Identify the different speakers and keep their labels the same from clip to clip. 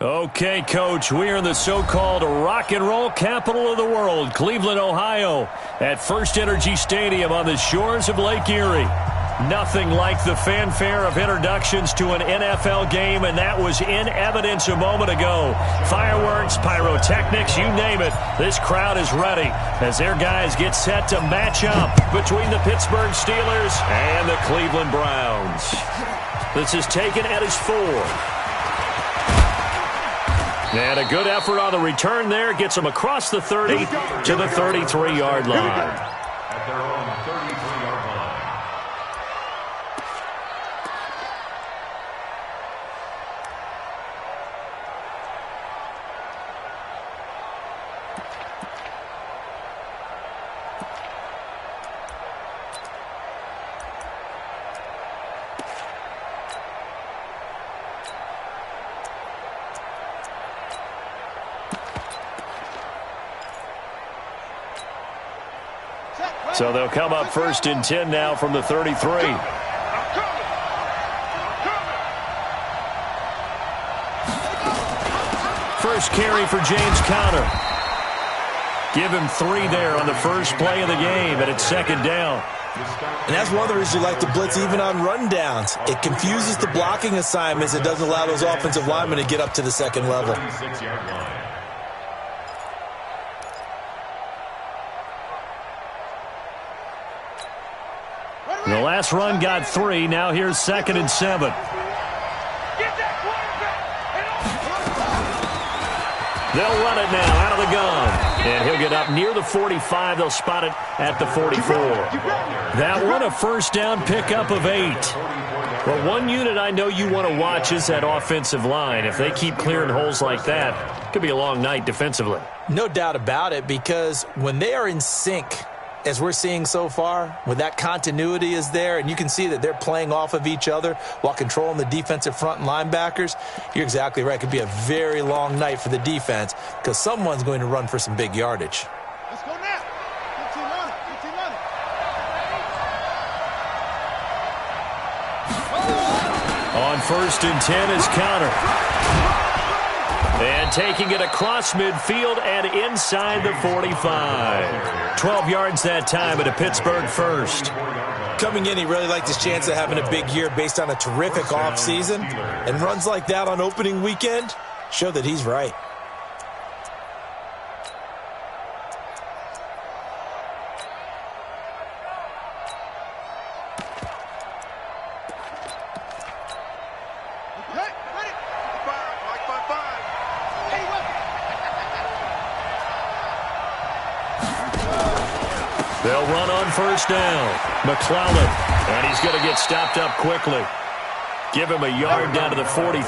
Speaker 1: Okay, Coach, we are in the so-called rock and roll capital of the world, Cleveland, Ohio, at First Energy Stadium on the shores of Lake Erie. Nothing like the fanfare of introductions to an NFL game, and that was in evidence a moment ago. Fireworks, pyrotechnics, you name it. This crowd is ready as their guys get set to match up between the Pittsburgh Steelers and the Cleveland Browns. This is taken at his 4. And a good effort on the return there. Gets him across the 30 to the 33-yard line.
Speaker 2: At their own 33-yard line.
Speaker 1: So they'll come up 1st and 10 now from the 33. First carry for James Conner. Give him 3 there on the first play of the game, and it's 2nd down.
Speaker 3: And that's one of the reasons you like to blitz even on rundowns. It confuses the blocking assignments. It doesn't allow those offensive linemen to get up to the second level.
Speaker 1: The last run got 3. Now here's 2nd and 7. They'll run it now out of the gun. And he'll get up near the 45. They'll spot it at the 44. That one a first down pickup of 8. Well, one unit I know you want to watch is that offensive line. If they keep clearing holes like that, it could be a long night defensively.
Speaker 3: No doubt about it, because when they are in sync, as we're seeing so far, when that continuity is there and you can see that they're playing off of each other while controlling the defensive front and linebackers, you're exactly right. It could be a very long night for the defense because someone's going to run for some big yardage.
Speaker 4: Let's go now. 15 on it. 15 on it.
Speaker 1: On 1st and 10 is Conner. And taking it across midfield and inside the 45. 12 yards that time at a Pittsburgh first.
Speaker 3: Coming in, he really liked his chance of having a big year based on a terrific offseason. And runs like that on opening weekend show that he's right.
Speaker 1: They'll run on 1st down. McClellan, and he's going to get stopped up quickly. Give him a yard down to the 43.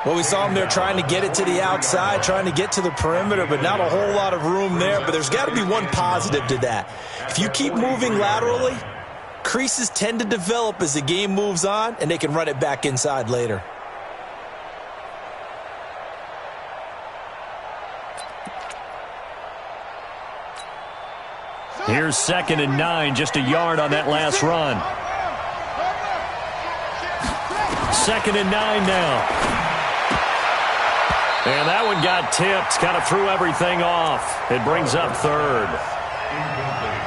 Speaker 3: Well, we saw him there trying to get it to the outside, trying to get to the perimeter, but not a whole lot of room there. But there's got to be one positive to that. If you keep moving laterally, creases tend to develop as the game moves on, and they can run it back inside later.
Speaker 1: Here's 2nd and 9, just a yard on that last run. 2nd and 9 now. And that one got tipped, kind of threw everything off. It brings up 3rd.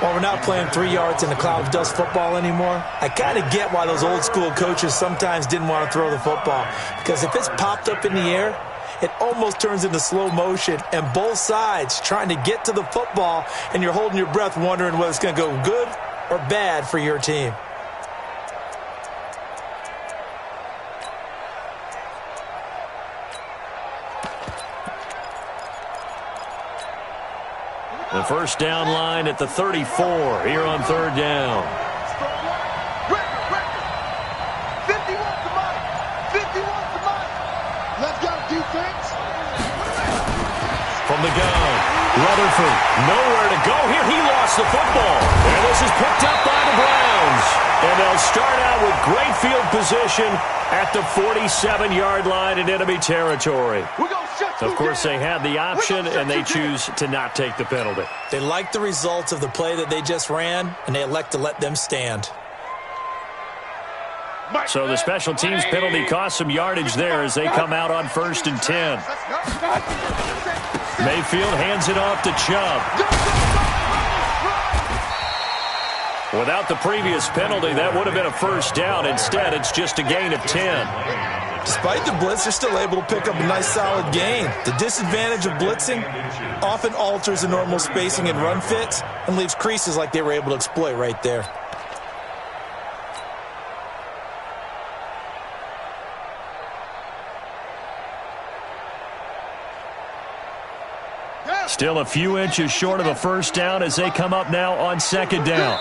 Speaker 3: Well, we're not playing 3 yards in the cloud of dust football anymore. I kind of get why those old school coaches sometimes didn't want to throw the football. Because if it's popped up in the air, it almost turns into slow motion, and both sides trying to get to the football, and you're holding your breath wondering whether it's going to go good or bad for your team.
Speaker 1: The first down line at the 34 here on 3rd down.
Speaker 4: 50 wants the money. 50 wants the money. Let's go, defense.
Speaker 1: From the gun, Rutherford, nowhere to go here. He lost the football. And this is picked up by the Browns. And they'll start out with great field position at the 47-yard line in enemy territory. Of course, they had the option, and they choose to not take the penalty.
Speaker 3: They like the results of the play that they just ran, and they elect to let them stand.
Speaker 1: So the special teams penalty cost some yardage there as they come out on 1st and 10. Mayfield hands it off to Chubb. Without the previous penalty, that would have been a first down. Instead, it's just a gain of 10.
Speaker 3: Despite the blitz, they're still able to pick up a nice solid gain. The disadvantage of blitzing often alters the normal spacing and run fits and leaves creases like they were able to exploit right there.
Speaker 1: Still a few inches short of a first down as they come up now on 2nd down.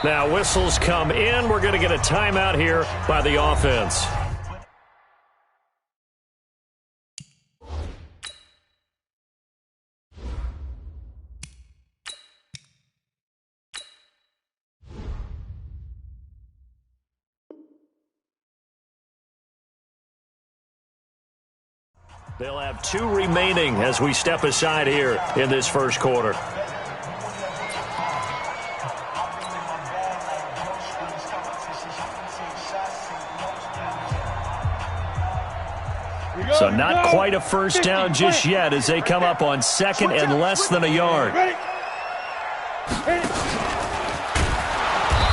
Speaker 1: Now whistles come in. We're going to get a timeout here by the offense. They'll have 2 remaining as we step aside here in this first quarter. So not quite a first down just yet as they come up on 2nd and less than a yard.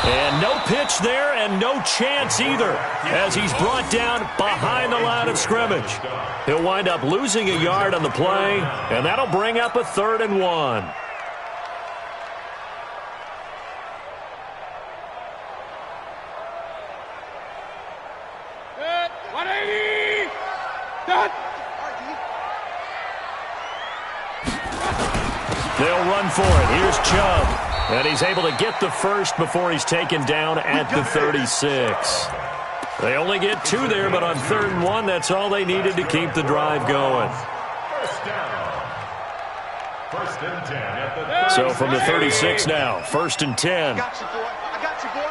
Speaker 1: And no pitch there and no chance either as he's brought down behind the line of scrimmage. He'll wind up losing a yard on the play, and that'll bring up a 3rd and 1. They'll run for it. Here's Chubb. And he's able to get the first before he's taken down at the 36. They only get 2 there, but on 3rd and 1, that's all they needed to keep the drive going.
Speaker 2: First and 10 at the
Speaker 1: So from the 36 now, 1st and 10.
Speaker 4: I got you, boy.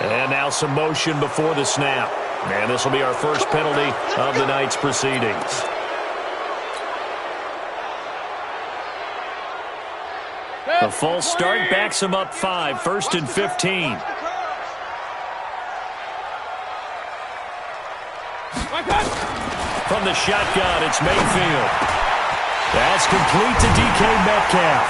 Speaker 1: And now some motion before the snap. And this will be our first penalty of the night's proceedings. The false start backs him up 5, 1st and 15. From the shotgun, it's Mayfield. That's complete to DK Metcalf.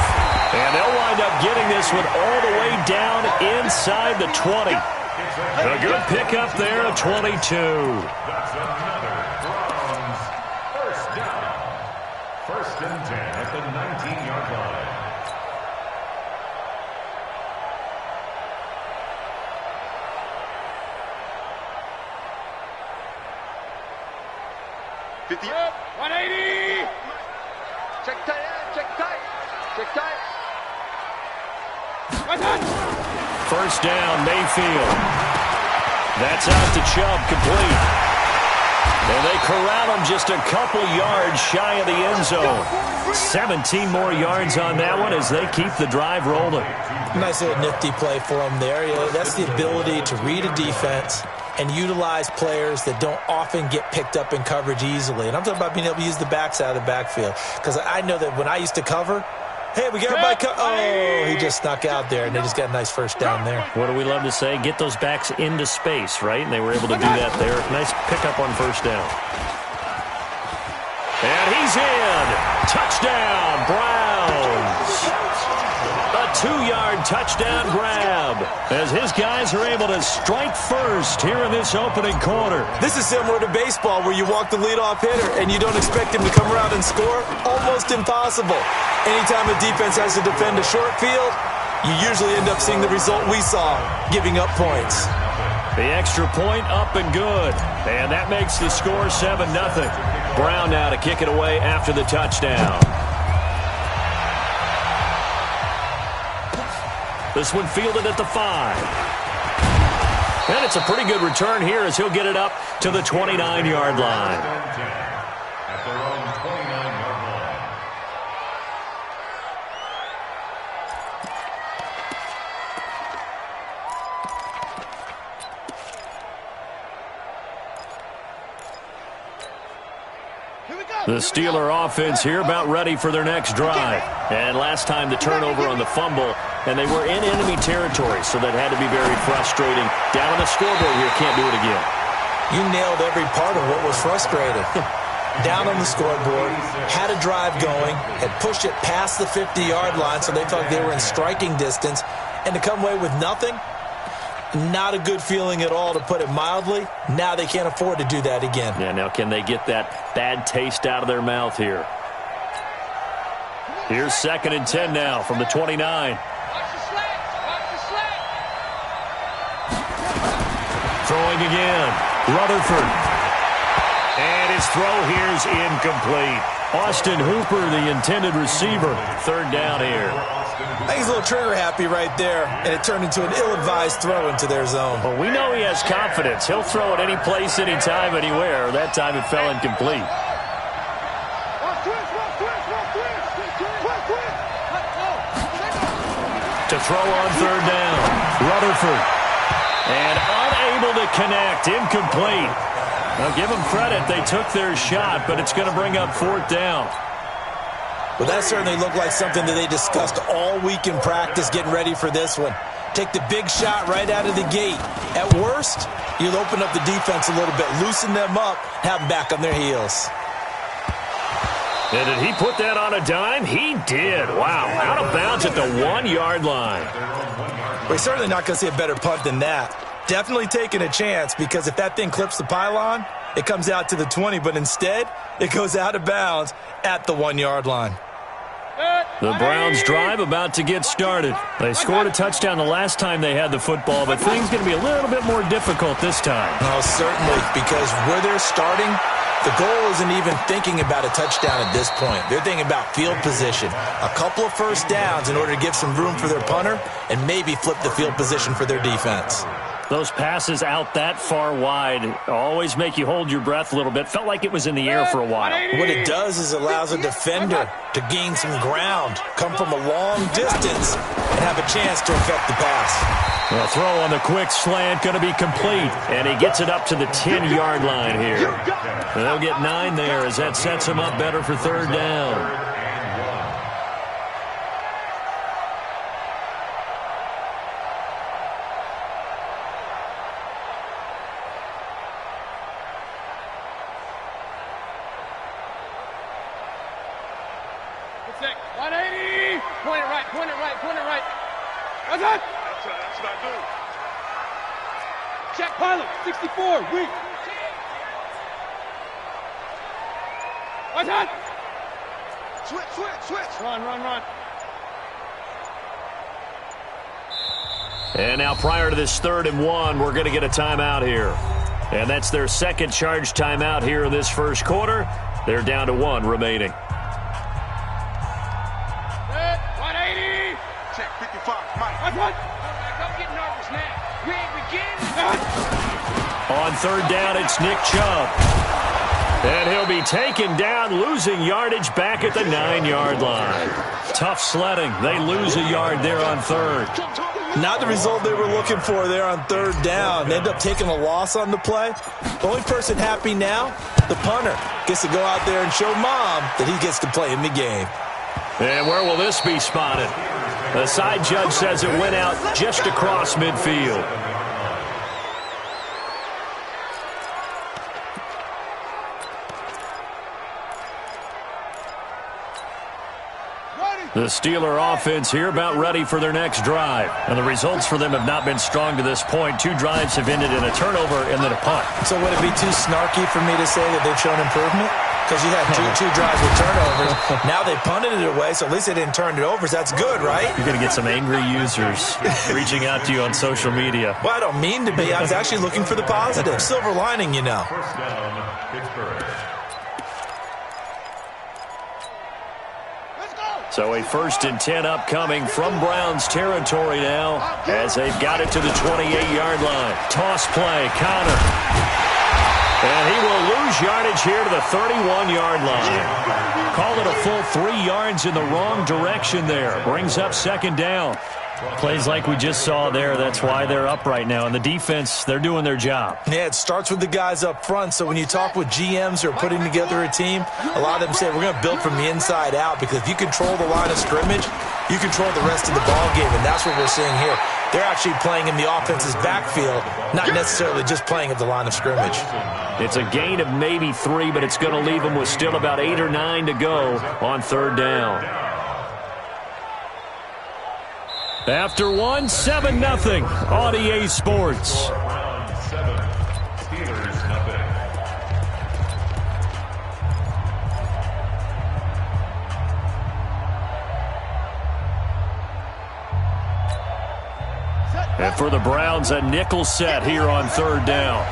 Speaker 1: And they'll wind up getting this one all the way down inside the 20. A good pickup there of 22.
Speaker 2: That's another Browns first down. 1st and 10 at the 19-yard line.
Speaker 4: Up, 180. Check tight, check tight, check tight.
Speaker 1: First down, Mayfield. That's out to Chubb, complete. And they corral him just a couple yards shy of the end zone. 17 more yards on that one as they keep the drive rolling.
Speaker 3: Nice little nifty play for them there. That's the ability to read a defense and utilize players that don't often get picked up in coverage easily. And I'm talking about being able to use the backside of the backfield. Because I know that when I used to cover, hey, we got everybody oh, he just snuck out there, and they just got a nice first down there.
Speaker 1: What do we love to say? Get those backs into space, right? And they were able to do that there. Nice pickup on first down. And he's in. Touchdown, Browns. A 2-yard touchdown grab as his guys are able to strike first here in this opening quarter.
Speaker 3: This is similar to baseball where you walk the leadoff hitter and you don't expect him to come around and score. Almost impossible. Anytime a defense has to defend a short field, you usually end up seeing the result we saw, giving up points.
Speaker 1: The extra point up and good. And that makes the score 7-0. Brown now to kick it away after the touchdown. This one fielded at the 5. And it's a pretty good return here as he'll get it up to the 29-yard line.
Speaker 2: At their own 29-yard line.
Speaker 1: The Steeler offense here about ready for their next drive. And last time the turnover on the fumble, and they were in enemy territory, so that had to be very frustrating. Down on the scoreboard here, can't do it again.
Speaker 3: You nailed every part of what was frustrating. Down on the scoreboard, had a drive going, had pushed it past the 50-yard line, so they felt they were in striking distance, and to come away with nothing, not a good feeling at all, to put it mildly. Now they can't afford to do that again.
Speaker 1: Yeah, now can they get that bad taste out of their mouth here? Here's 2nd and 10 now from the 29. Throwing again. Rutherford. And his throw here is incomplete. Austin Hooper, the intended receiver. 3rd down here.
Speaker 3: I think he's a little trigger happy right there, and it turned into an ill-advised throw into their zone.
Speaker 1: Well, we know he has confidence. He'll throw it any place, anytime, anywhere. That time it fell incomplete. To throw on 3rd down. Rutherford. And unable to connect. Incomplete. Now, give them credit. They took their shot, but it's going to bring up 4th down.
Speaker 3: Well, that certainly looked like something that they discussed all week in practice, getting ready for this one. Take the big shot right out of the gate. At worst, you'll open up the defense a little bit, loosen them up, have them back on their heels.
Speaker 1: And did he put that on a dime? He did. Wow, out of bounds at the 1-yard line.
Speaker 3: We're certainly not going to see a better punt than that. Definitely taking a chance, because if that thing clips the pylon, it comes out to the 20, but instead, it goes out of bounds at the 1-yard line.
Speaker 1: The Browns drive about to get started. They scored a touchdown the last time they had the football, but things going to be a little bit more difficult this time.
Speaker 3: Oh, certainly, because where they're starting, the goal isn't even thinking about a touchdown at this point. They're thinking about field position, a couple of first downs in order to give some room for their punter, and maybe flip the field position for their defense.
Speaker 1: Those passes out that far wide always make you hold your breath a little bit. Felt like it was in the air for a while.
Speaker 3: What it does is allows a defender to gain some ground, come from a long distance, and have a chance to affect the pass.
Speaker 1: The throw on the quick slant going to be complete, and he gets it up to the 10-yard line here. They'll get 9 there as that sets him up better for 3rd down.
Speaker 5: Check pilot, 64, weak. What's that? Switch. Run.
Speaker 1: And now prior to this 3rd and 1, we're going to get a timeout here. And that's their 2nd charge timeout here in this 1st quarter. They're down to 1 remaining.
Speaker 5: 180.
Speaker 4: Check 55, Mike.
Speaker 5: What? Don't get nervous now. We ain't begin.
Speaker 1: On 3rd down, it's Nick Chubb. And he'll be taken down, losing yardage back at the 9-yard line. Tough sledding. They lose a yard there on 3rd.
Speaker 3: Not the result they were looking for there on 3rd down. They end up taking a loss on the play. The only person happy now, the punter, gets to go out there and show Mom that he gets to play in the game.
Speaker 1: And where will this be spotted? The side judge says it went out just across midfield. The Steeler offense here about ready for their next drive. And the results for them have not been strong to this point. 2 drives have ended in a turnover and then a punt.
Speaker 3: So would it be too snarky for me to say that they've shown improvement? Because you had two drives with turnovers. Now they punted it away, so at least they didn't turn it over. So that's good, right?
Speaker 1: You're going to get some angry users reaching out to you on social media.
Speaker 3: Well, I don't mean to be. I was actually looking for the positive. Silver lining, you know.
Speaker 2: 1st down, Pittsburgh.
Speaker 1: So a 1st and 10 upcoming from Browns territory now as they've got it to the 28-yard line. Toss play, Connor. And he will lose yardage here to the 31-yard line. Call it a full 3 yards in the wrong direction there. Brings up 2nd down. Plays like we just saw there, that's why they're up right now. And the defense, they're doing their job.
Speaker 3: Yeah, it starts with the guys up front. So when you talk with GMs who are putting together a team, a lot of them say we're going to build from the inside out, because if you control the line of scrimmage, you control the rest of the ball game, and that's what we're seeing here. They're actually playing in the offense's backfield, not necessarily just playing at the line of scrimmage.
Speaker 1: It's a gain of maybe 3, but it's going to leave them with still about 8 or 9 to go on third down. After 1, 7-0 on EA Sports.
Speaker 2: Round 7, Steelers nothing.
Speaker 1: And for the Browns, a nickel set here on third down.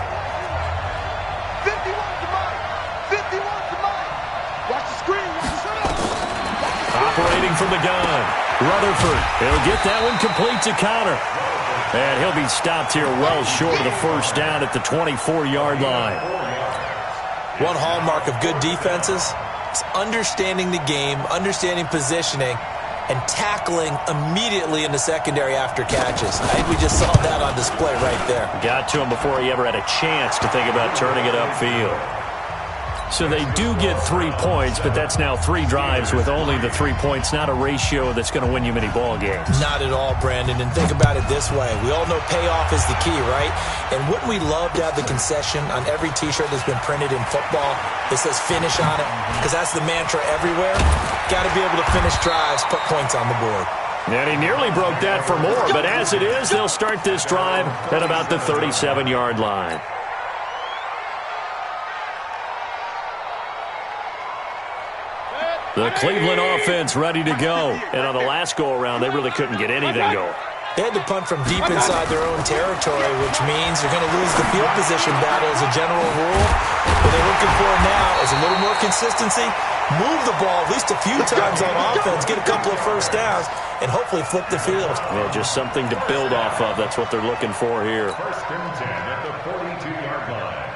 Speaker 4: 51 to Mike. 51 to Mike. Watch the screen. Watch the
Speaker 1: Operating from the gun, Rutherford. He'll get that one complete to Connor. And he'll be stopped here well short of the first down at the 24-yard line.
Speaker 3: One hallmark of good defenses is understanding the game, understanding positioning, and tackling immediately in the secondary after catches. I think we just saw that on display right there.
Speaker 1: Got to him before he ever had a chance to think about turning it upfield. So they do get 3 points, but that's now 3 drives with only the 3 points, not a ratio that's going to win you many ball games.
Speaker 3: Not at all, Brandon. And think about it this way. We all know payoff is the key, right? And wouldn't we love to have the concession on every T-shirt that's been printed in football that says finish on it? Because that's the mantra everywhere. Got to be able to finish drives, put points on the board.
Speaker 1: And he nearly broke that for more, but as it is, they'll start this drive at about the 37-yard line. The Cleveland offense ready to go. And on the last go-around, they really couldn't get anything going.
Speaker 3: They had to punt from deep inside their own territory, which means they're going to lose the field position battle as a general rule. What they're looking for now is a little more consistency, move the ball at least a few times on offense, get a couple of first downs, and hopefully flip the field.
Speaker 1: Yeah, just something to build off of. That's what they're looking for here.
Speaker 2: First and 10 at the 42-yard line.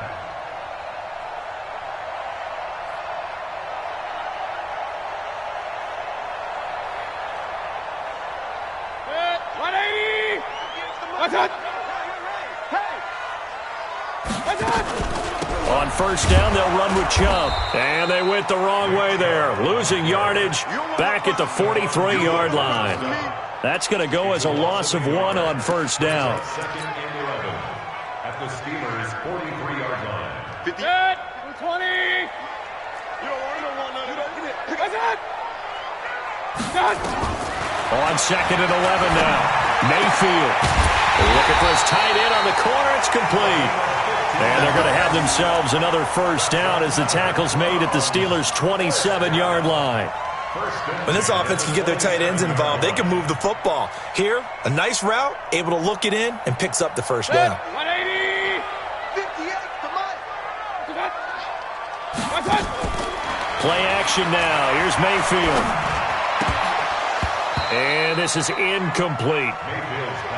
Speaker 1: On first down, they'll run with Chubb. And they went the wrong way there. Losing yardage back at the 43-yard line. That's going to go as a loss of 1 on first down.
Speaker 2: Second and 11 at the Steelers' 43-yard line.
Speaker 5: 20. You don't want to run that.
Speaker 1: On second and 11 now. Mayfield looking for his tight end on the corner. It's complete. And they're going to have themselves another first down as the tackle's made at the Steelers' 27-yard line.
Speaker 3: When this offense can get their tight ends involved, they can move the football. Here, a nice route, able to look it in, and picks up the first down.
Speaker 5: 180.
Speaker 4: 58 to Mike.
Speaker 1: Play action now. Here's Mayfield. And this is incomplete.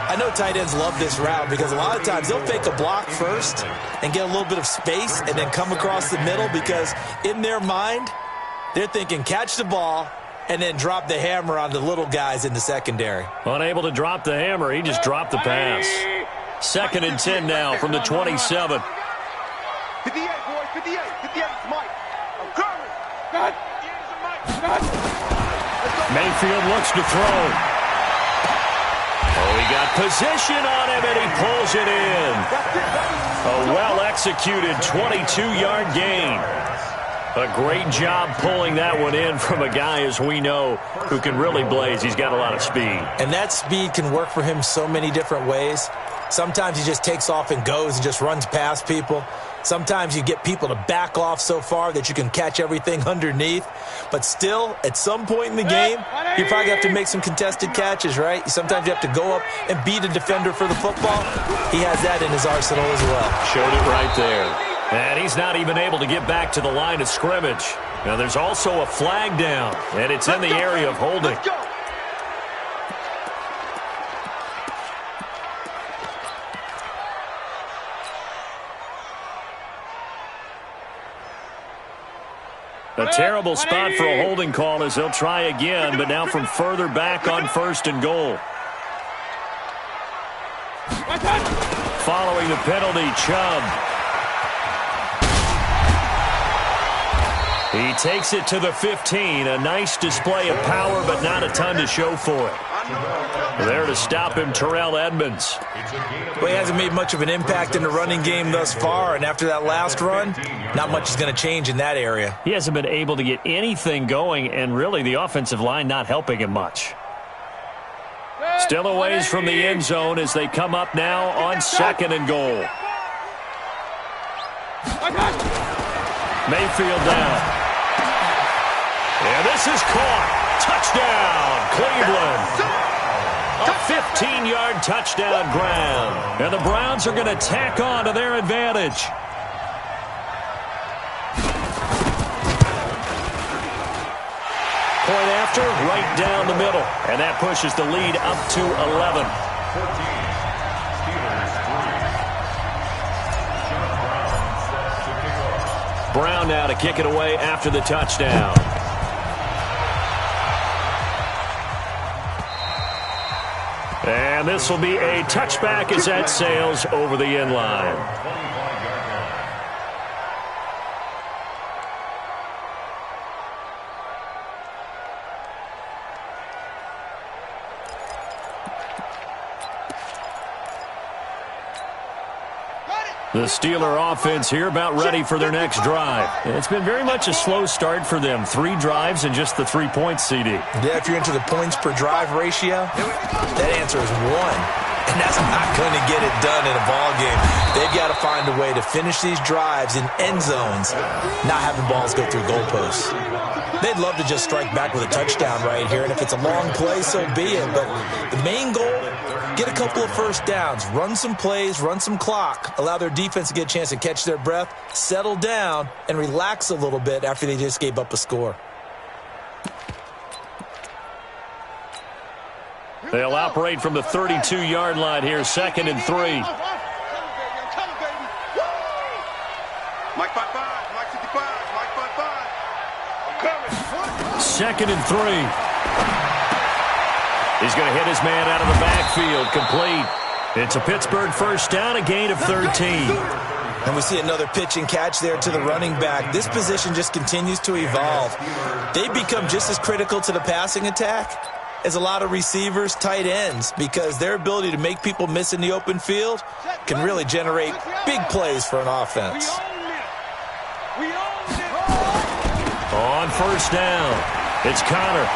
Speaker 3: I know tight ends love this route because a lot of times they'll fake a block first and get a little bit of space and then come across the middle because in their mind, they're thinking catch the ball and then drop the hammer on the little guys in the secondary.
Speaker 1: Unable to drop the hammer, he just dropped the pass. Second and 10 now from the 27.
Speaker 4: 58, boy. 58. 58 to Mike. I'm coming.
Speaker 1: Mayfield looks to throw. Oh, he got position on him, and he pulls it in. A well-executed 22-yard gain. A great job pulling that one in from a guy, as we know, who can really blaze. He's got a lot of speed.
Speaker 3: And that speed can work for him so many different ways. Sometimes he just takes off and goes and just runs past people. Sometimes you get people to back off so far that you can catch everything underneath. But still, at some point in the game, you probably have to make some contested catches, right? Sometimes you have to go up and beat a defender for the football. He has that in his arsenal as well.
Speaker 1: Showed it right there. And he's not even able to get back to the line of scrimmage. Now, there's also a flag down, and it's in the area of holding. A terrible spot for a holding call as they'll try again, but now from further back on first and goal. Following the penalty, Chubb. He takes it to the 15. A nice display of power, but not a ton to show for it. There to stop him, Terrell Edmonds.
Speaker 3: Well, he hasn't made much of an impact in the running game thus far, and after that last run, not much is going to change in that area.
Speaker 1: He hasn't been able to get anything going, and really the offensive line not helping him much. Still a ways from the end zone as they come up now on 2nd and goal. Mayfield down. And this is caught. Touchdown, Cleveland. A 15-yard touchdown ground. And the Browns are going to tack on to their advantage. Point after, right down the middle. And that pushes the lead up to 11. 14, Steelers 3. Brown now to kick it away after the touchdown. And this will be a touchback as that sails over the end line. The Steeler offense here about ready for their next drive. It's been very much a slow start for them. 3 drives and just the 3 points, CD.
Speaker 3: Yeah, if you're into the points per drive ratio, that answer is 1. And that's not going to get it done in a ball game. They've got to find a way to finish these drives in end zones, not having balls go through goalposts. They'd love to just strike back with a touchdown right here, and if it's a long play, so be it. But the main goal, get a couple of first downs, run some plays, run some clock, allow their defense to get a chance to catch their breath, settle down, and relax a little bit after they just gave up a score.
Speaker 1: They'll operate from the 32-yard line here, 2nd and 3.
Speaker 5: Mike 55, Mike 55, Mike 55. I'm coming.
Speaker 1: 2nd and 3. He's going to hit his man out of the backfield, complete. It's a Pittsburgh first down, a gain of 13.
Speaker 3: And we see another pitch and catch there to the running back. This position just continues to evolve. They've become just as critical to the passing attack as a lot of receivers, tight ends, because their ability to make people miss in the open field can really generate big plays for an offense.
Speaker 1: On first down, it's Connor.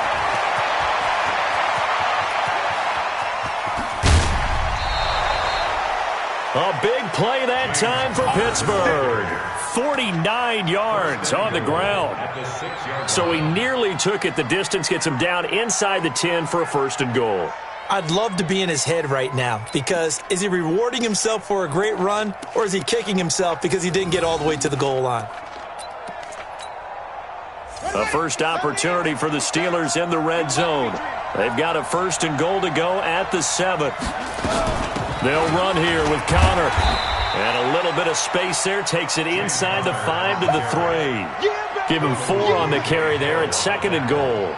Speaker 1: A big play that time for Pittsburgh. 49 yards on the ground. So he nearly took it the distance, gets him down inside the 10 for a 1st and goal.
Speaker 3: I'd love to be in his head right now, because is he rewarding himself for a great run, or is he kicking himself because he didn't get all the way to the goal line?
Speaker 1: A first opportunity for the Steelers in the red zone. They've got a 1st and goal to go at the 7. They'll run here with Connor. And a little bit of space there. Takes it inside the 5 to the 3. Give him 4 on the carry there at 2nd and goal.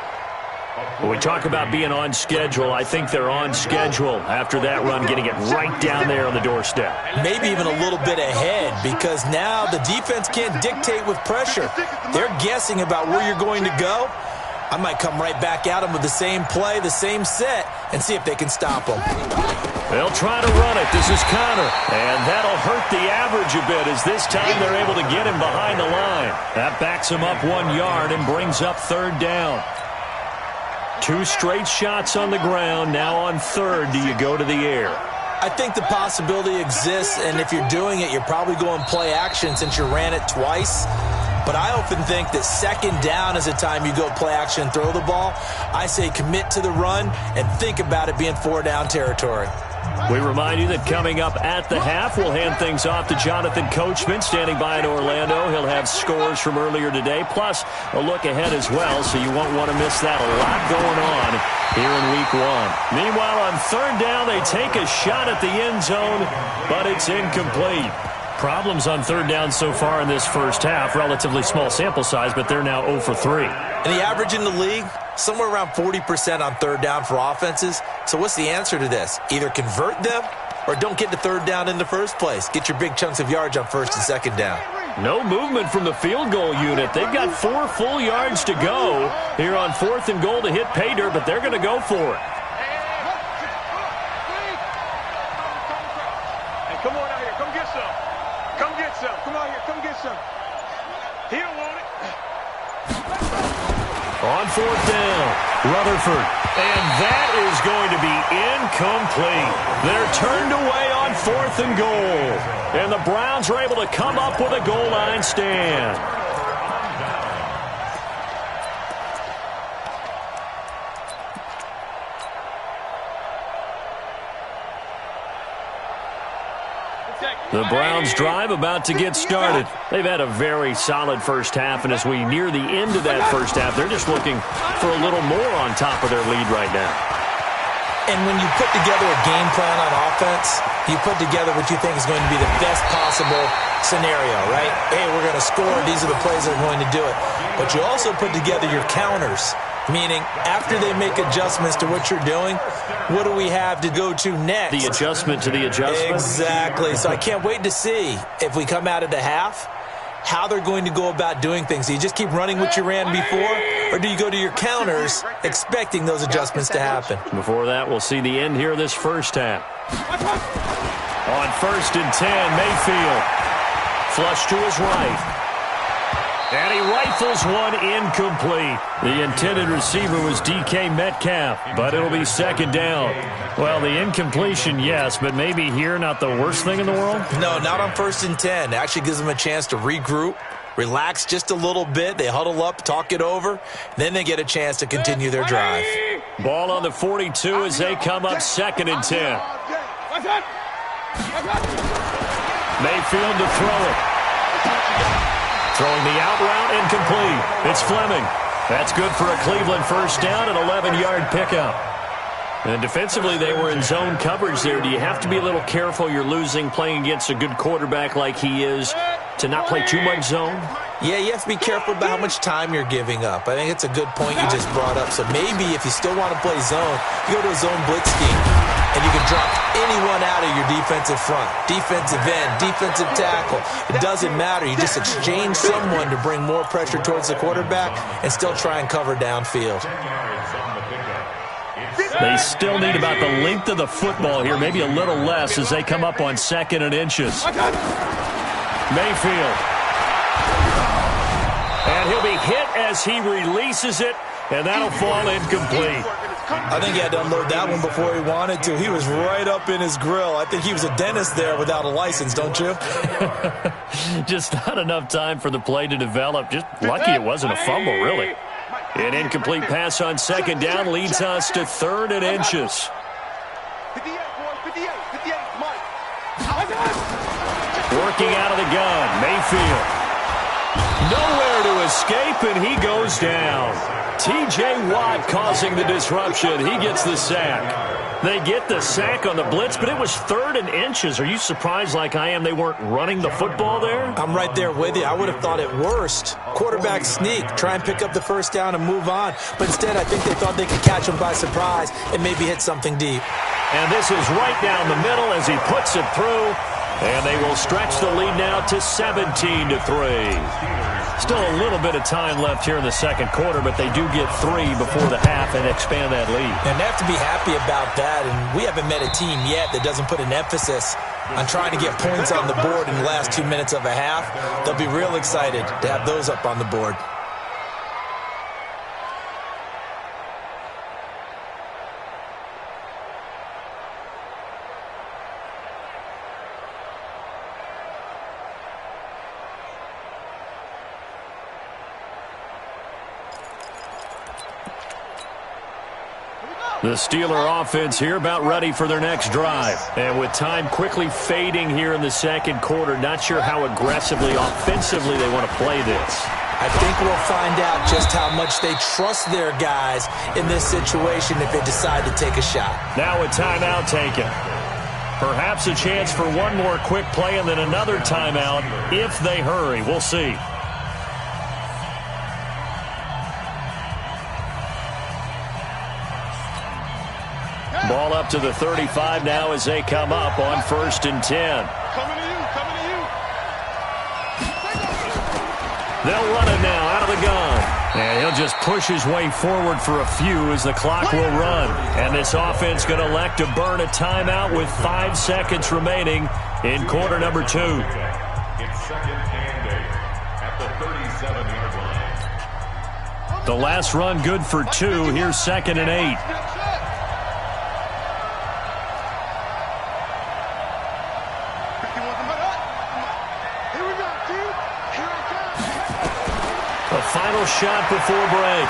Speaker 1: When we talk about being on schedule, I think they're on schedule after that run, getting it right down there on the doorstep.
Speaker 3: Maybe even a little bit ahead, because now the defense can't dictate with pressure. They're guessing about where you're going to go. I might come right back at them with the same play, the same set, and see if they can stop them.
Speaker 1: They'll try to run it. This is Connor. And that'll hurt the average a bit, as this time they're able to get him behind the line. That backs him up 1 yard and brings up 3rd down. 2 straight shots on the ground. Now on 3rd, do you go to the air?
Speaker 3: I think the possibility exists, and if you're doing it, you're probably going play action since you ran it twice. But I often think that 2nd down is the time you go play action and throw the ball. I say commit to the run and think about it being 4-down territory.
Speaker 1: We remind you that coming up at the half, we'll hand things off to Jonathan Coachman, standing by in Orlando. He'll have scores from earlier today, plus a look ahead as well, so you won't want to miss that. A lot going on here in Week 1. Meanwhile, on 3rd down, they take a shot at the end zone, but it's incomplete. Problems on 3rd down so far in this first half. Relatively small sample size, but they're now 0 for 3.
Speaker 3: And the average in the league, somewhere around 40% on 3rd down for offenses. So what's the answer to this? Either convert them or don't get to third down in the first place. Get your big chunks of yards on first and second down.
Speaker 1: No movement from the field goal unit. They've got 4 full yards to go here on 4th and goal to hit pay dirt, but they're going to go for it.
Speaker 4: Hey, come on out here. Come get some. Come get some. Come out here. Come get some. He don't want it.
Speaker 1: On 4th down, Rutherford. And that is going to be incomplete. They're turned away on 4th and goal. And the Browns are able to come up with a goal line stand. The Browns drive about to get started. They've had a very solid first half, and as we near the end of that first half, they're just looking for a little more on top of their lead right now.
Speaker 3: And when you put together a game plan on offense, you put together what you think is going to be the best possible scenario, right? Hey, we're going to score. These are the plays that are going to do it. But you also put together your counters, meaning after they make adjustments to what you're doing, what do we have to go to next?
Speaker 1: The adjustment to the adjustment?
Speaker 3: Exactly. So I can't wait to see if we come out of the half, how they're going to go about doing things. Do you just keep running what you ran before, or do you go to your counters expecting those adjustments to happen?
Speaker 1: Before that, we'll see the end here of this first half. On 1st and 10, Mayfield. Flush to his right. And he rifles one incomplete. The intended receiver was DK Metcalf, but it'll be 2nd down. Well, the incompletion, yes, but maybe here not the worst thing in the world?
Speaker 3: No, not on 1st and 10. It actually gives them a chance to regroup, relax just a little bit. They huddle up, talk it over. Then they get a chance to continue their drive.
Speaker 1: Ball on the 42 as they come up 2nd and 10. Mayfield to throw it. Throwing the out route, incomplete. It's Fleming. That's good for a Cleveland first down, an 11-yard pickup. And defensively, they were in zone coverage there. Do you have to be a little careful? You're losing playing against a good quarterback like he is to not play too much zone?
Speaker 3: Yeah, you have to be careful about how much time you're giving up. I think it's a good point you just brought up. So maybe if you still want to play zone, you go to a zone blitz scheme, and you can drop anyone out of your defensive front, defensive end, defensive tackle. It doesn't matter. You just exchange someone to bring more pressure towards the quarterback and still try and cover downfield.
Speaker 1: They still need about the length of the football here, maybe a little less as they come up on 2nd and inches. Mayfield. And he'll be hit as he releases it, and that'll fall incomplete.
Speaker 3: I think he had to unload that one before he wanted to. He was right up in his grill. I think he was a dentist there without a license, don't you?
Speaker 1: Just not enough time for the play to develop. Just lucky it wasn't a fumble, really. An incomplete pass on 2nd down leads us to 3rd and inches.
Speaker 4: 58, boy. 58. 58. Mike.
Speaker 1: Working out of the gun, Mayfield. Nowhere to escape, and he goes down. T.J. Watt causing the disruption. He gets the sack. They get the sack on the blitz, but it was 3rd and inches. Are you surprised like I am they weren't running the football there?
Speaker 3: I'm right there with you. I would have thought at worst, quarterback sneak, try and pick up the first down and move on. But instead, I think they thought they could catch him by surprise and maybe hit something deep.
Speaker 1: And this is right down the middle as he puts it through. And they will stretch the lead now to 17-3. Still a little bit of time left here in the second quarter, but they do get 3 before the half and expand that lead.
Speaker 3: And they have to be happy about that. And we haven't met a team yet that doesn't put an emphasis on trying to get points on the board in the last 2 minutes of a half. They'll be real excited to have those up on the board.
Speaker 1: The Steeler offense here about ready for their next drive. And with time quickly fading here in the second quarter, not sure how aggressively, offensively they want to play this.
Speaker 3: I think we'll find out just how much they trust their guys in this situation if they decide to take a shot.
Speaker 1: Now a timeout taken. Perhaps a chance for one more quick play and then another timeout if they hurry. We'll see. Ball up to the 35 now as they come up on 1st and 10.
Speaker 5: Coming to you, coming to you.
Speaker 1: They'll run it now out of the gun. And he'll just push his way forward for a few as the clock will run. And this offense going to elect to burn a timeout with 5 seconds remaining in quarter number 2.
Speaker 2: It's 2nd and 8 at the 37-yard line.
Speaker 1: The last run good for 2. Here's 2nd and 8. The final shot before break.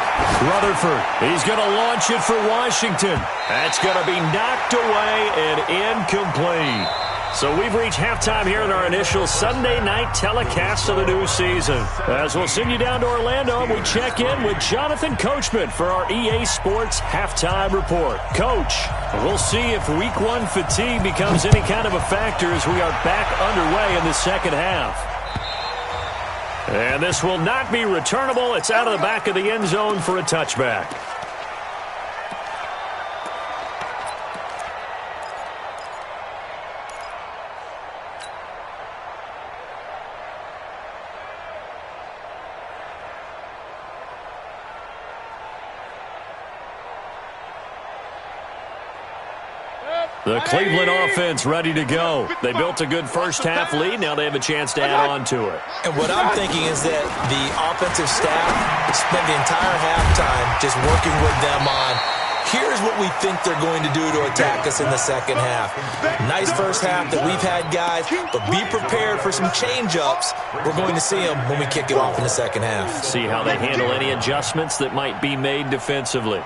Speaker 1: Rutherford, he's going to launch it for Washington. That's going to be knocked away and incomplete. So we've reached halftime here in our initial Sunday night telecast of the new season. As we'll send you down to Orlando, we check in with Jonathan Coachman for our EA Sports Halftime Report. Coach, we'll see if Week 1 fatigue becomes any kind of a factor as we are back underway in the second half. And this will not be returnable. It's out of the back of the end zone for a touchback. The Cleveland offense ready to go. They built a good first-half lead. Now they have a chance to add on to it.
Speaker 3: And what I'm thinking is that the offensive staff spent the entire halftime just working with them on, here's what we think they're going to do to attack us in the second half. Nice first half that we've had, guys, but be prepared for some change-ups. We're going to see them when we kick it off in the second half.
Speaker 1: See how they handle any adjustments that might be made defensively.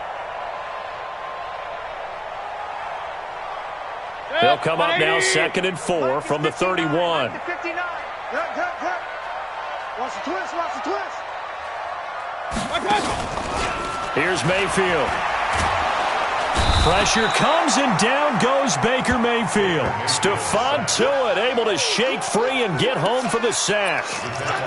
Speaker 1: They'll come up now 2nd and 4 from the 31.
Speaker 4: Watch the twist, watch the twist.
Speaker 1: Here's Mayfield. Pressure comes and down goes Baker Mayfield. Stephon Tuitt able to shake free and get home for the sack.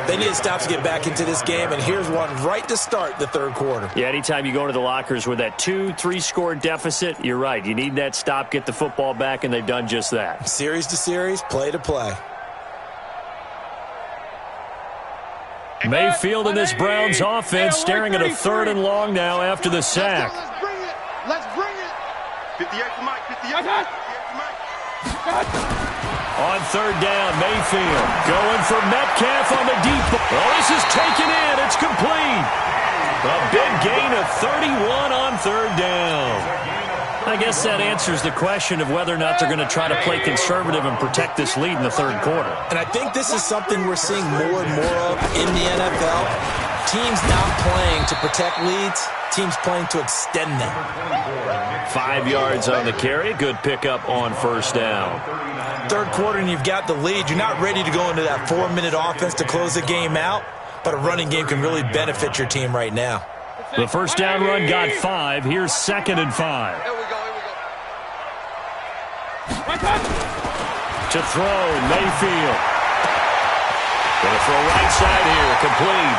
Speaker 3: They need to stop to get back into this game, and here's one right to start the third quarter.
Speaker 1: Yeah, anytime you go into the lockers with that 2-3 score deficit, you're right. You need that stop, get the football back, and they've done just that.
Speaker 3: Series to series, play to play.
Speaker 1: Mayfield in this Browns offense staring at a 3rd and long now after the sack.
Speaker 4: Let's bring it. Let's bring it.
Speaker 5: 58 for Mike, 58 for Mike.
Speaker 1: On 3rd down, Mayfield going for Metcalf on the deep. Oh, this is taken in. It's complete. A big gain of 31 on 3rd down. I guess that answers the question of whether or not they're going to try to play conservative and protect this lead in the third quarter.
Speaker 3: And I think this is something we're seeing more and more of in the NFL. Teams not playing to protect leads, teams playing to extend them.
Speaker 1: 5 yards on the carry. Good pickup on 1st down.
Speaker 3: Third quarter and you've got the lead. You're not ready to go into that 4-minute offense to close the game out, but a running game can really benefit your team right now.
Speaker 1: The 1st down run got 5. Here's 2nd and 5.
Speaker 5: Here we go.
Speaker 1: To throw, Mayfield. Going to throw right side here, complete.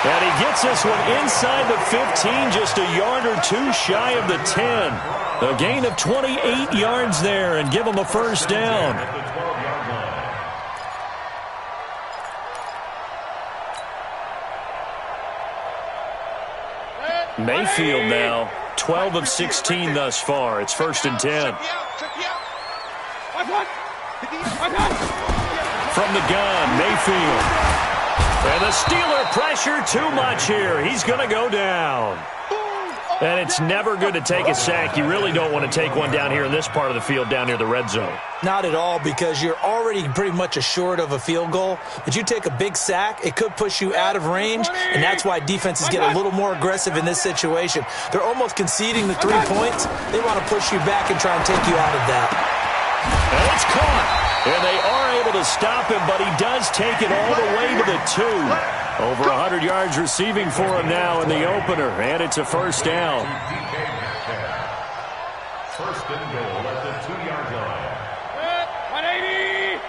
Speaker 1: And he gets this one inside the 15, just a yard or 2 shy of the 10. A gain of 28 yards there and give him a 1st down. Mayfield now, 12 of 16 thus far. It's 1st and 10. From the gun, Mayfield. And the Steeler pressure too much here. He's going to go down. And it's never good to take a sack. You really don't want to take one down here in this part of the field down near the red zone.
Speaker 3: Not at all, because you're already pretty much assured of a field goal. But you take a big sack, it could push you out of range, and that's why defenses get a little more aggressive in this situation. They're almost conceding the 3 points. They want to push you back and try and take you out of that.
Speaker 1: And it's caught. And they are able to stop him, but he does take it all the way to the 2. Over 100 yards receiving for him now in the opener, and it's a 1st down.
Speaker 2: 1st and goal at the 2-yard line.
Speaker 6: 180!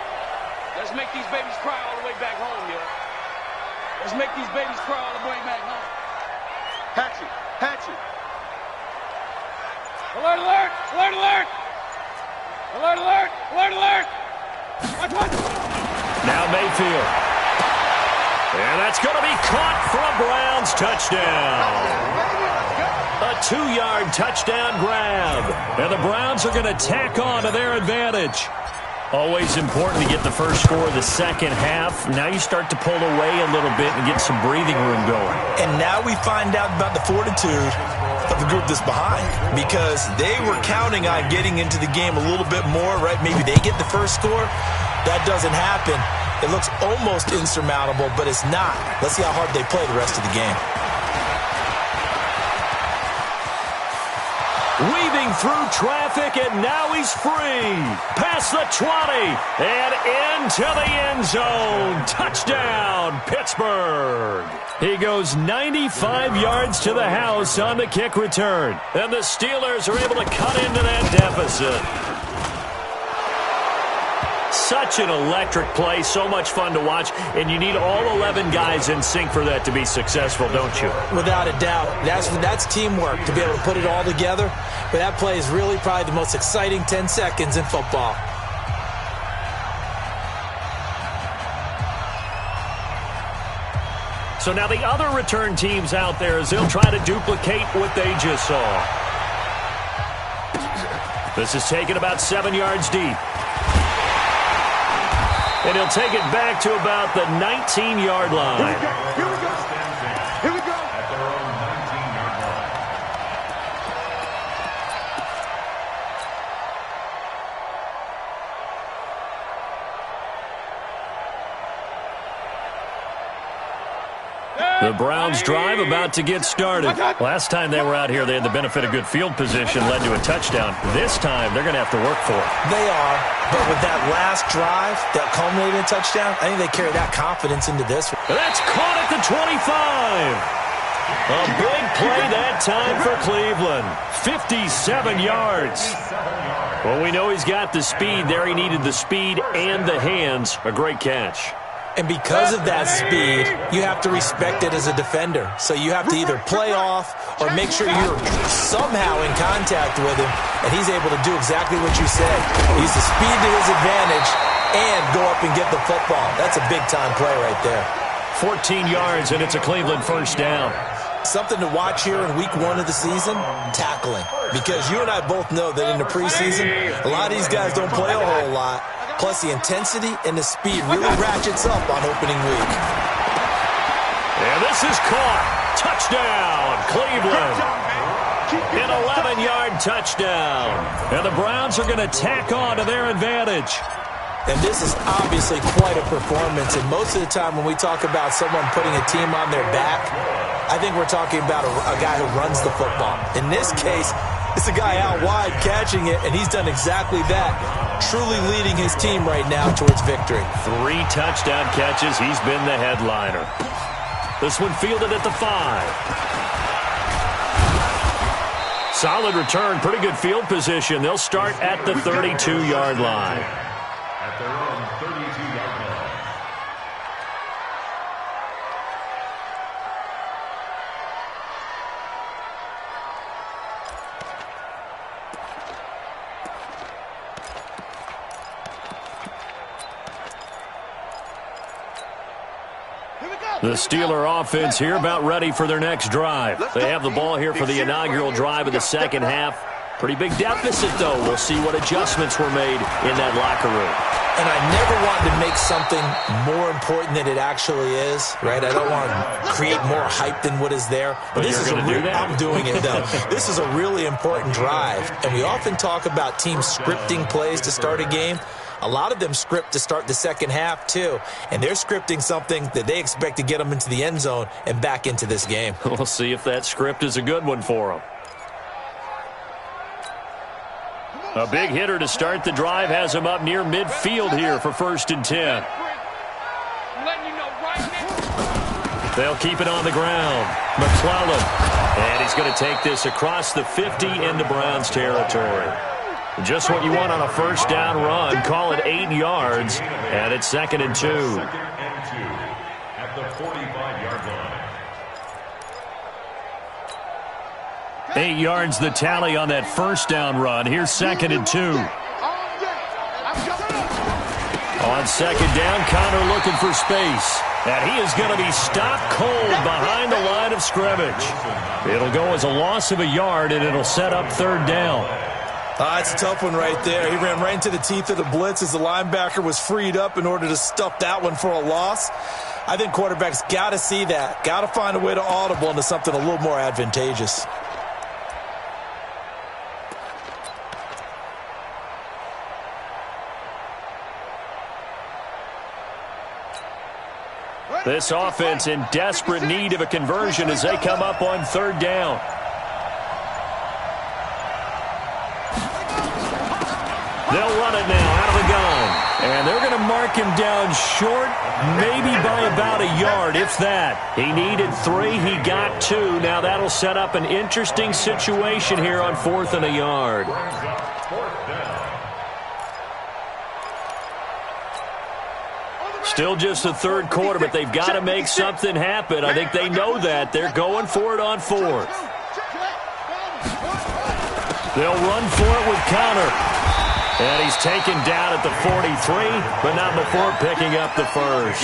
Speaker 6: Let's make these babies cry all the way back home, yo. Let's make these babies cry all the way back home.
Speaker 5: Hatchet.
Speaker 6: Alert, alert! Alert, alert! Alert, alert! Alert, alert! Watch, watch!
Speaker 1: Now Mayfield. And that's going to be caught for a Browns touchdown. A 2-yard touchdown grab. And the Browns are going to tack on to their advantage. Always important to get the first score of the second half. Now you start to pull away a little bit and get some breathing room going.
Speaker 3: And now we find out about the fortitude of the group that's behind, because they were counting on getting into the game a little bit more, right? Maybe they get the first score. That doesn't happen. It looks almost insurmountable, but it's not. Let's see how hard they play the rest of the game.
Speaker 1: Weaving through traffic, and now he's free. Past the 20 and into the end zone. Touchdown, Pittsburgh. He goes 95 yards to the house on the kick return. And the Steelers are able to cut into that deficit. Such an electric play, so much fun to watch, and you need all 11 guys in sync for that to be successful, don't you?
Speaker 3: Without a doubt. That's teamwork, to be able to put it all together. But that play is really probably the most exciting 10 seconds in football.
Speaker 1: So now the other return teams out there, as they'll try to duplicate what they just saw. This is taken about 7 yards deep. And he'll take it back to about the 19-yard line.
Speaker 4: Here we go. Here we go.
Speaker 2: At their own 19-yard line.
Speaker 1: The Browns drive about to get started. Last time they were out here, they had the benefit of good field position, led to a touchdown. This time, they're going to have to work for it.
Speaker 3: They are, but with that last drive that culminated in a touchdown, I think they carry that confidence into this one.
Speaker 1: That's caught at the 25. A big play that time for Cleveland. 57 yards. Well, we know he's got the speed there. He needed the speed and the hands. A great catch.
Speaker 3: And because of that speed, you have to respect it as a defender. So you have to either play off or make sure you're somehow in contact with him, and he's able to do exactly what you said. Use the speed to his advantage and go up and get the football. That's a big-time play right there.
Speaker 1: 14 yards, and it's a Cleveland first down.
Speaker 3: Something to watch here in week 1 of the season, tackling. Because you and I both know that in the preseason, a lot of these guys don't play a whole lot. Plus, the intensity and the speed really ratchets up on opening week.
Speaker 1: And this is caught. Touchdown, Cleveland. An 11-yard touchdown. And the Browns are going to tack on to their advantage.
Speaker 3: And this is obviously quite a performance. And most of the time when we talk about someone putting a team on their back, I think we're talking about a guy who runs the football. In this case, it's a guy out wide catching it, and he's done exactly that, truly leading his team right now towards victory.
Speaker 1: 3 touchdown catches. He's been the headliner. This one fielded at the 5. Solid return, pretty good field position. They'll start at the 32-yard line.
Speaker 2: At their own 32-yard line.
Speaker 1: The Steeler offense here about ready for their next drive. They have the ball here for the inaugural drive of the second half. Pretty big deficit, though. We'll see what adjustments were made in that locker room.
Speaker 3: And I never wanted to make something more important than it actually is, right? I don't want to create more hype than what is there. But this is I'm doing it, though. This is a really important drive. And we often talk about teams scripting plays to start a game. A lot of them script to start the second half, too. And they're scripting something that they expect to get them into the end zone and back into this game.
Speaker 1: We'll see if that script is a good one for them. A big hitter to start the drive has him up near midfield here for 1st and 10. They'll keep it on the ground. McClellan. And he's going to take this across the 50 into Browns territory. Just what you want on a first down run. Call it 8 yards. And it's 2nd and 2.
Speaker 2: 2nd and 2 at the 45-yard line.
Speaker 1: 8 yards the tally on that first down run. Here's 2nd and 2. On 2nd down, Connor looking for space. And he is going to be stopped cold behind the line of scrimmage. It'll go as a loss of a yard, and it'll set up 3rd down.
Speaker 3: It's a tough one right there. He ran right into the teeth of the blitz as the linebacker was freed up in order to stuff that one for a loss. I think quarterbacks got to see that. Got to find a way to audible into something a little more advantageous.
Speaker 1: This offense in desperate need of a conversion as they come up on 3rd down. They'll run it now out of the gun. And they're going to mark him down short, maybe by about a yard, if that. He needed 3. He got 2. Now that'll set up an interesting situation here on 4th and a yard. Still just the 3rd quarter, but they've got to make something happen. I think they know that. They're going for it on 4th. They'll run for it with Connor. And he's taken down at the 43, but not before picking up the first.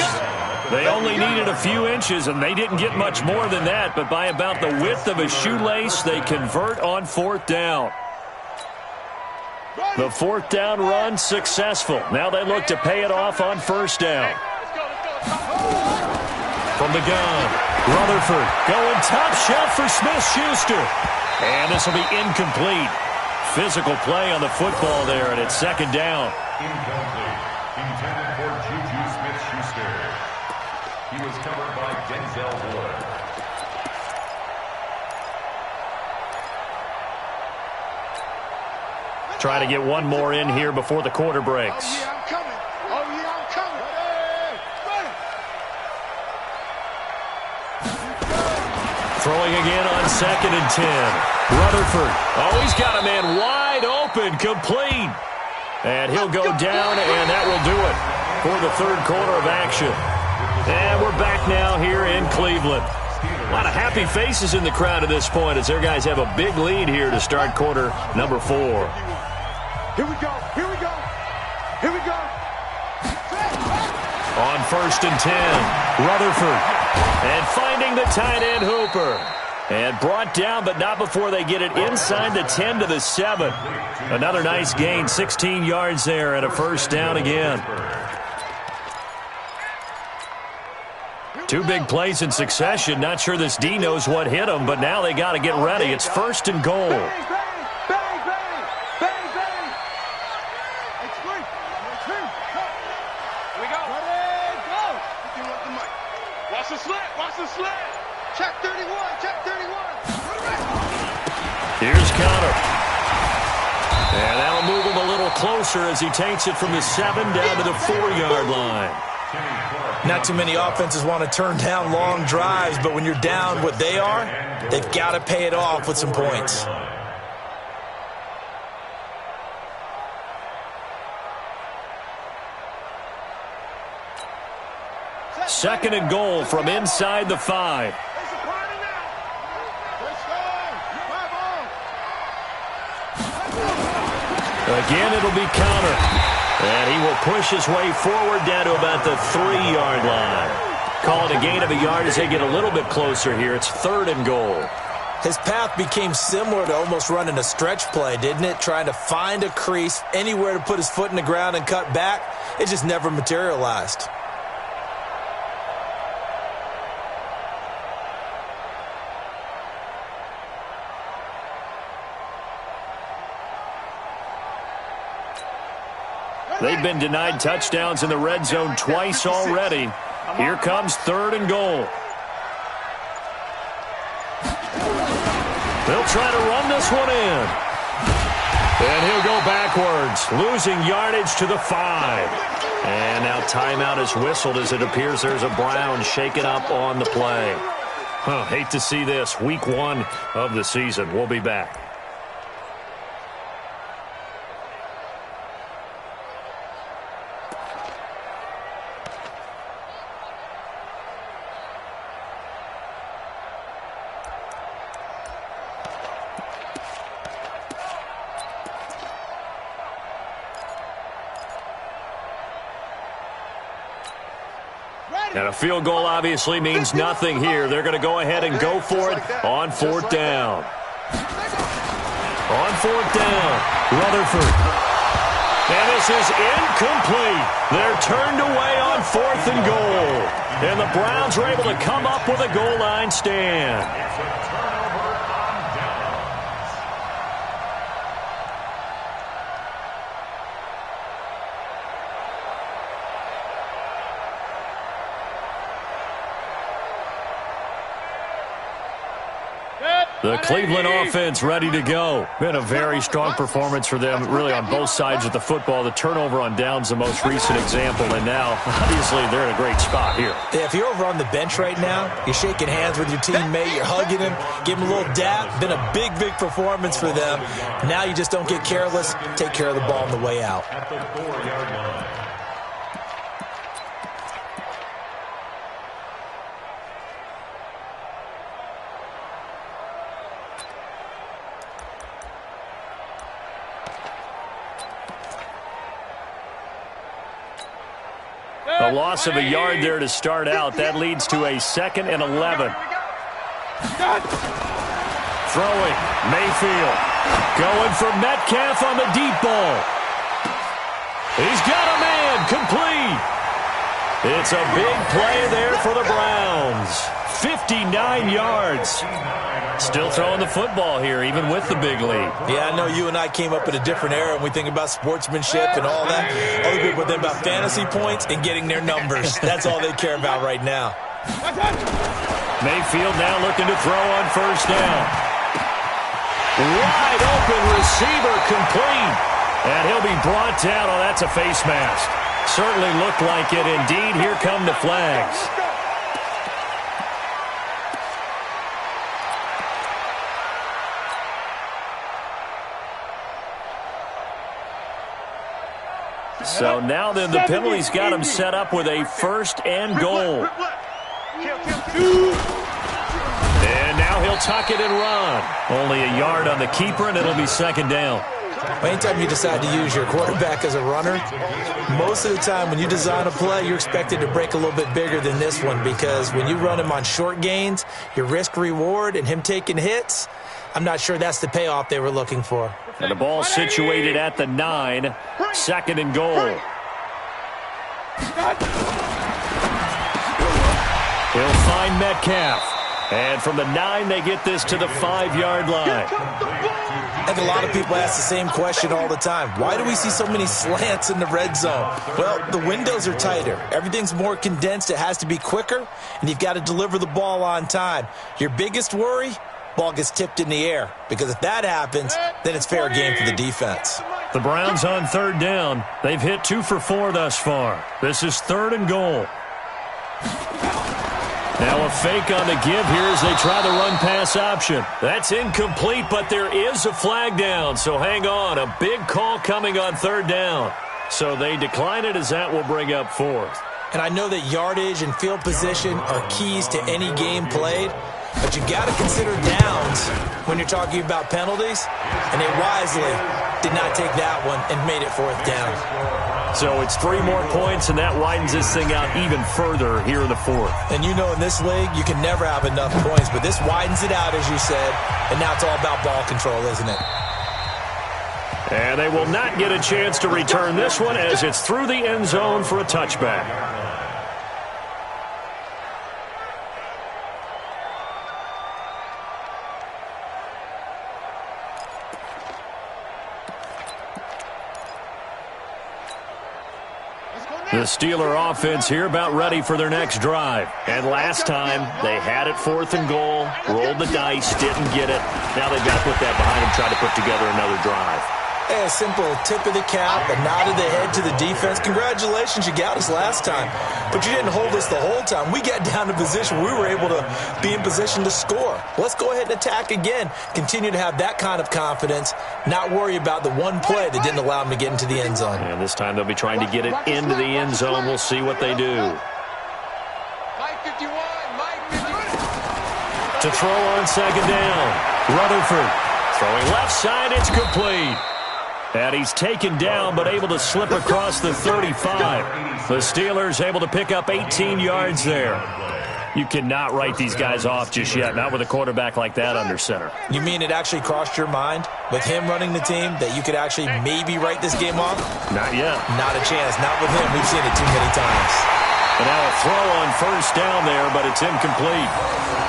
Speaker 1: They only needed a few inches, and they didn't get much more than that, but by about the width of a shoelace, they convert on 4th down. The 4th down run successful. Now they look to pay it off on 1st down. From the gun, Rutherford going top shelf for Smith-Schuster. And this will be incomplete. Physical play on the football there, and it's 2nd down.
Speaker 2: Incomplete. Intended for Juju Smith-Schuster. He was covered by Denzel Ward.
Speaker 1: Try to get one more in here before the quarter breaks.
Speaker 4: Oh, yeah, I'm coming. Oh, yeah, I'm coming.
Speaker 1: Throwing again on 2nd and 10. Rutherford. Oh, he's got a man wide open, complete. And he'll go down, and that will do it for the 3rd quarter of action. And we're back now here in Cleveland. A lot of happy faces in the crowd at this point as their guys have a big lead here to start quarter number 4.
Speaker 4: Here we go. Here we go. Here we go.
Speaker 1: On 1st and 10, Rutherford. And finding the tight end Hooper. And brought down, but not before they get it inside the 10 to the 7. Another nice gain, 16 yards there, and a 1st down again. 2 big plays in succession. Not sure this D knows what hit him, but now they got to get ready. It's 1st and goal.
Speaker 4: Bang, bang, bang, bang, bang. It's free. It's free.
Speaker 6: Here we go.
Speaker 4: Ready, go. You want the mic.
Speaker 6: Watch the slant. Watch the slant.
Speaker 4: Check 31. Check 31.
Speaker 1: Here's Connor. And that'll move him a little closer as he takes it from the 7 down to the 4-yard line.
Speaker 3: Not too many offenses want to turn down long drives, but when you're down what they are, they've got to pay it off with some points.
Speaker 1: Second and goal from inside the 5. Again, it'll be Connor. And he will push his way forward down to about the 3-yard line. Call it a gain of a yard as they get a little bit closer here. It's 3rd and goal.
Speaker 3: His path became similar to almost running a stretch play, didn't it? Trying to find a crease, anywhere to put his foot in the ground and cut back. It just never materialized.
Speaker 1: They've been denied touchdowns in the red zone twice already. Here comes 3rd and goal. They'll try to run this one in. And he'll go backwards, losing yardage to the 5. And now timeout is whistled as it appears there's a Brown shaken up on the play. Hate to see this. Week 1 of the season. We'll be back. And a field goal obviously means nothing here. They're going to go ahead and go for it on fourth down. On fourth down, Rutherford. And this is incomplete. They're turned away on fourth and goal. And the Browns are able to come up with a goal line stand.
Speaker 2: It's a turnover on downs.
Speaker 1: The Cleveland offense ready to go. Been a very strong performance for them, really on both sides of the football. The turnover on downs, the most recent example, and now, obviously, they're in a great spot here.
Speaker 3: Yeah, if you're over on the bench right now, you're shaking hands with your teammate, you're hugging him, giving him a little dap. Been a big, big performance for them. Now you just don't get careless. Take care of the ball on the way out.
Speaker 2: At the 4-yard line.
Speaker 1: A loss of a yard there to start out. That leads to a 2nd and 11. Throwing, Mayfield. Going for Metcalf on the deep ball. He's got a man, complete. It's a big play there for the Browns. 59 yards. Still throwing the football here, even with the big lead.
Speaker 3: Yeah, I know you and I came up in a different era when we think about sportsmanship and all that. Other people think about fantasy points and getting their numbers. That's all they care about right now.
Speaker 1: Mayfield now looking to throw on first down. Wide open receiver, complete. And he'll be brought down. Oh, that's a face mask. Certainly looked like it. Indeed, here come the flags. So now then the penalty's got him set up with a 1st and goal. And now he'll tuck it and run. Only a yard on the keeper, and it'll be 2nd down.
Speaker 3: Anytime you decide to use your quarterback as a runner, most of the time when you design a play, you're expected to break a little bit bigger than this one, because when you run him on short gains, your risk-reward and him taking hits, I'm not sure that's the payoff they were looking for.
Speaker 1: And the ball situated at the 9, 2nd and goal. He'll find Metcalf. And from the 9, they get this to the 5-yard line.
Speaker 3: I think a lot of people ask the same question all the time. Why do we see so many slants in the red zone? Well, the windows are tighter. Everything's more condensed. It has to be quicker, and you've got to deliver the ball on time. Your biggest worry? Ball gets tipped in the air, because if that happens, then it's fair game for the defense.
Speaker 1: The Browns on 3rd down. They've hit 2 for 4 thus far. This is 3rd and goal. Now a fake on the give here as they try the run-pass option. That's incomplete, but there is a flag down, so hang on. A big call coming on 3rd down. So they decline it, as that will bring up 4th.
Speaker 3: And I know that yardage and field position are keys to any game played, but you got to consider downs when you're talking about penalties, and they wisely did not take that one and made it 4th down.
Speaker 1: So it's 3 more points, and that widens this thing out even further here in the 4th.
Speaker 3: And you know in this league, you can never have enough points, but this widens it out, as you said, and now it's all about ball control, isn't it?
Speaker 1: And they will not get a chance to return this one, as it's through the end zone for a touchback. The Steeler offense here about ready for their next drive. And last time, they had it 4th and goal, rolled the dice, didn't get it. Now they've got to put that behind them, try to put together another drive.
Speaker 3: Hey, a simple tip of the cap, a nod of the head to the defense. Congratulations, you got us last time. But you didn't hold us the whole time. We got down to position. We were able to be in position to score. Let's go ahead and attack again. Continue to have that kind of confidence, not worry about the one play that didn't allow them to get into the end zone.
Speaker 1: And this time they'll be trying to get it into the end zone. We'll see what they do.
Speaker 6: Mike 51, Mike 51.
Speaker 1: To throw on 2nd down, Rutherford throwing left side, it's complete. And he's taken down but able to slip across the 35. The Steelers able to pick up 18 yards there. You cannot write these guys off just yet, not with a quarterback like that under center.
Speaker 3: You mean it actually crossed your mind with him running the team that you could actually maybe write this game off?
Speaker 1: Not yet.
Speaker 3: Not a chance. Not with him. We've seen it too many times.
Speaker 1: And now a throw on first down there, but it's incomplete.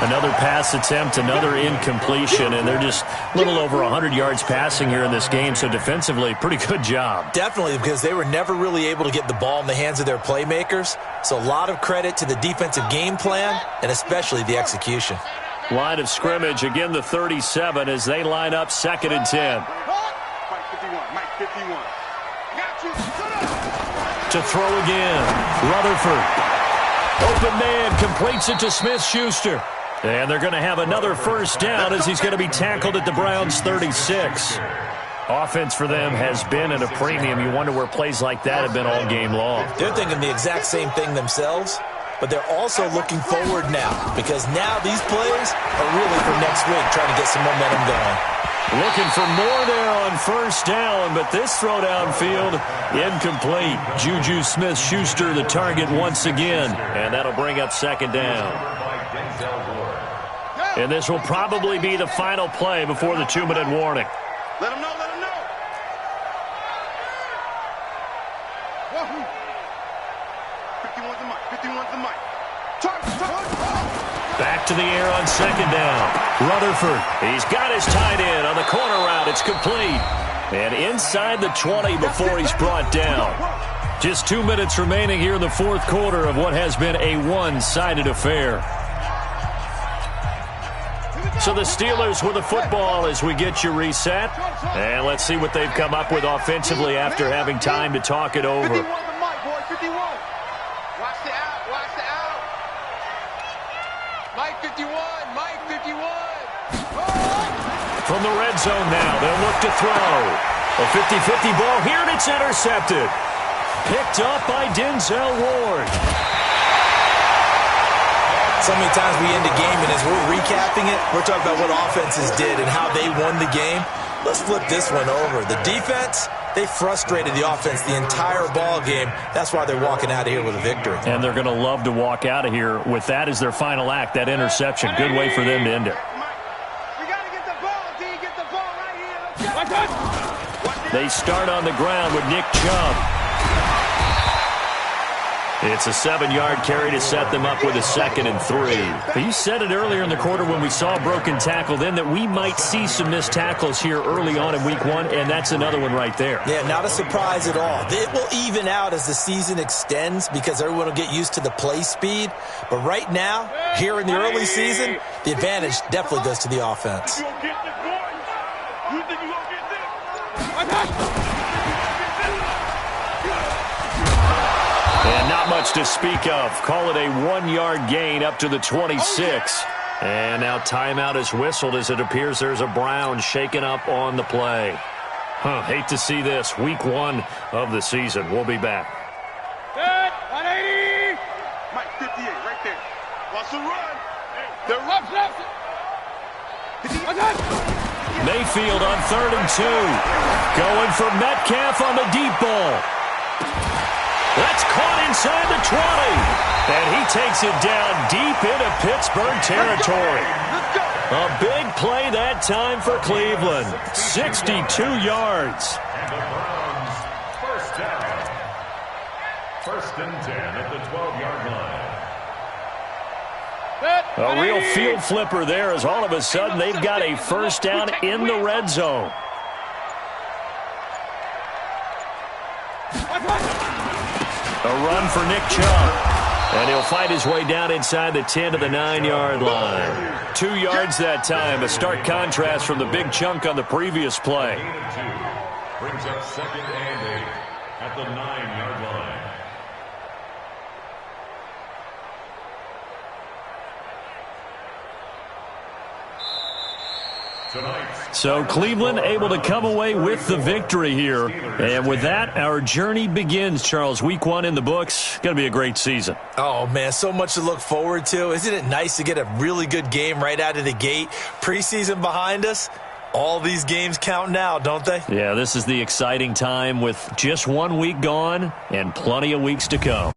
Speaker 1: Another pass attempt, another incompletion, and they're just a little over 100 yards passing here in this game, so defensively, pretty good job.
Speaker 3: Definitely, because they were never really able to get the ball in the hands of their playmakers, so a lot of credit to the defensive game plan and especially the execution.
Speaker 1: Line of scrimmage, again the 37 as they line up 2nd and 10.
Speaker 5: Mike 51, Mike 51. Got you.
Speaker 1: To throw again, Rutherford. Open man, completes it to Smith-Schuster. And they're going to have another first down as he's going to be tackled at the Browns' 36. Offense for them has been at a premium. You wonder where plays like that have been all game long.
Speaker 3: They're thinking the exact same thing themselves, but they're also looking forward now because now these plays are really for next week, trying to get some momentum going.
Speaker 1: Looking for more there on first down, but this throw downfield, incomplete. Juju Smith-Schuster the target once again, and that'll bring up 2nd down. And this will probably be the final play before the 2-minute warning.
Speaker 5: Let him know, let him know. 51's the mic, 51's the mic.
Speaker 1: Back to the air on 2nd down. Rutherford, he's got his tight end on the corner route. It's complete. And inside the 20 before he's brought down. Just 2 minutes remaining here in the 4th quarter of what has been a one-sided affair. So the Steelers with the football as we get you reset. And let's see what they've come up with offensively after having time to talk it over.
Speaker 4: 51 the mic, boy, 51. Watch the out, watch the out. Mike 51, Mike 51.
Speaker 1: From the red zone now, they'll look to throw. A 50-50 ball here, and it's intercepted. Picked up by Denzel Ward.
Speaker 3: So many times we end a game, and as we're recapping it, we're talking about what offenses did and how they won the game. Let's flip this one over. The defense, they frustrated the offense the entire ball game. That's why they're walking out of here with a victory.
Speaker 1: And they're going to love to walk out of here with that as their final act, that interception. Good way for them to end it.
Speaker 4: We got to get the ball, D. Get the ball right here.
Speaker 1: They start on the ground with Nick Chubb. It's a 7-yard carry to set them up with a 2nd and 3. But you said it earlier in the quarter when we saw a broken tackle then that we might see some missed tackles here early on in week 1, and that's another one right there.
Speaker 3: Yeah, not a surprise at all. It will even out as the season extends because everyone will get used to the play speed. But right now, here in the early season, the advantage definitely goes to the offense.
Speaker 5: You gonna get this, boy? You think you gonna get this?
Speaker 1: And not much to speak of. Call it a 1-yard gain up to the 26. And now timeout is whistled as it appears there's a Brown shaken up on the play. Hate to see this. Week 1 of the season. We'll be back.
Speaker 4: Set, 180.
Speaker 5: Mike 58, right there. Watch the run.
Speaker 4: The left.
Speaker 1: Mayfield on 3rd and 2. Going for Metcalf on the deep ball. That's caught inside the 20. And he takes it down deep into Pittsburgh territory. A big play that time for Cleveland. 62 yards.
Speaker 2: And the Browns, first down. 1st and 10 at the 12-yard line.
Speaker 1: A real field flipper there as all of a sudden they've got a first down in the red zone. A run for Nick Chubb. And he'll fight his way down inside the 10 to the 9-yard line. 2 yards that time. A stark contrast from the big chunk on the previous play.
Speaker 2: Brings up 2nd and 8 at the 9-yard line.
Speaker 1: So Cleveland able to come away with the victory here. And with that, our journey begins, Charles. Week 1 in the books. Going to be a great season.
Speaker 3: Oh, man, so much to look forward to. Isn't it nice to get a really good game right out of the gate? Preseason behind us. All these games count now, don't they?
Speaker 1: Yeah, this is the exciting time with just 1 week gone and plenty of weeks to come.